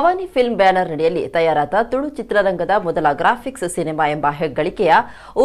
Bhavani film banner ಅಡಿಯಲ್ಲಿ ತಯಾರಾದ ತುಳು ಚಿತ್ರರಂಗದ ಮೊದಲ ಗ್ರಾಫಿಕ್ಸ್ ಸಿನಿಮಾ ಎಂಬ ಹೆಗ್ಗಳಿಕೆಯ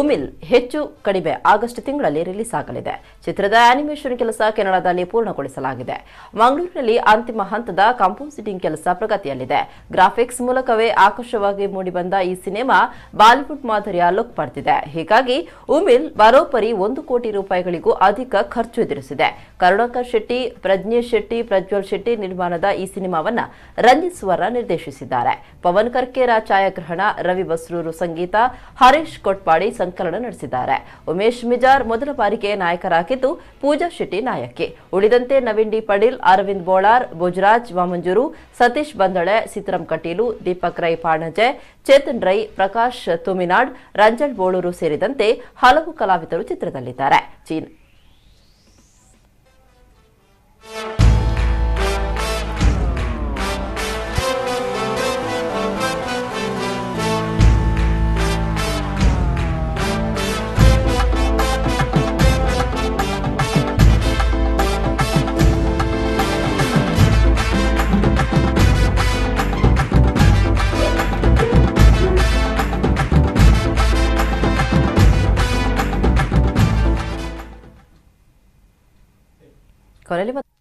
ಉಮಿಲ್ ಹೆಚ್ಚು ಕಡಿಮೆ ಆಗಸ್ಟ್ ತಿಂಗಳಲ್ಲಿ ರಿಲೀಸ್ ಆಗಲಿದೆ. ಚಿತ್ರದ ಆನಿಮೇಷನ್ ಕೆಲಸ ಕೆನಡಾದಲ್ಲಿ ಪೂರ್ಣಗೊಳಿಸಲಾಗಿದೆ. ಮಂಗಳೂರಿನಲ್ಲಿ ಅಂತಿಮ ಹಂತದ ಕಂಪೋಸಿಟಿಂಗ್ ಕೆಲಸ ಪ್ರಗತಿಯಲ್ಲಿದೆ. ಗ್ರಾಫಿಕ್ಸ್ ಮೂಲಕವೇ ಆಕರ್ಷವಾಗಿ ಮೂಡಿಬಂದ ಈ ಸಿನಿಮಾ ಬಾಲಿವುಡ್ ಮಾದರಿಯ ಲುಕ್ ಪಡೆದಿದೆ. ಹೀಗಾಗಿ ಉಮಿಲ್ ಬರೋಬ್ಬರಿ 1 ಕೋಟಿ ರೂಪಾಯಿಗಳಿಗೂ ಅಧಿಕ ಖರ್ಚು ಎದುರಿಸಿದೆ. ಕರುಣಾಕರ್ ಶೆಟ್ಟಿ, ಪ್ರಜ್ಞೇಶ್ ಶೆಟ್ಟಿ, ಪ್ರಜ್ವಲ್ ಶೆಟ್ಟಿ ನಿರ್ಮಾಣದ ಈ ಸಿನಿಮಾವನ್ನ ರಂಜಿತ್ ಸ್ವರ ನಿರ್ದೇಶಿಸಿದ್ದಾರೆ. ಪವನ್ ಕರ್ಕೇರ ಛಾಯಾಗ್ರಹಣ, ರವಿ ಬಸ್ರೂರು ಸಂಗೀತ, ಹರೀಶ್ ಕೊಟ್ಪಾಡಿ ಸಂಕಲನ ನಡೆಸಿದ್ದಾರೆ. ಉಮೇಶ್ ಮಿಜಾರ್ ಮೊದಲ ಬಾರಿಗೆ ನಾಯಕರಾಗಿದ್ದು, ಪೂಜಾ ಶೆಟ್ಟಿ ನಾಯಕಿ. ಉಳಿದಂತೆ ನವೀನ್ ಡಿ ಪಡೀಲ್, ಅರವಿಂದ್ ಬೋಳಾರ್, ಭೋಜರಾಜ್ ವಾಮಂಜೂರು, ಸತೀಶ್ ಬಂದಳೆ, ಸೀತಾರಾಮ್ ಕಟೀಲು, ದೀಪಕ್ ರೈ ಪಾಣಜೆ, ಚೇತನ್ ರೈ, ಪ್ರಕಾಶ್ ತುಮಿನಾಡ್, ರಂಜನ್ ಬೋಳೂರು ಸೇರಿದಂತೆ ಹಲವು ಕಲಾವಿದರು ಚಿತ್ರದಲ್ಲಿದ್ದಾರೆ. ಕೊನೆಯಲ್ಲಿ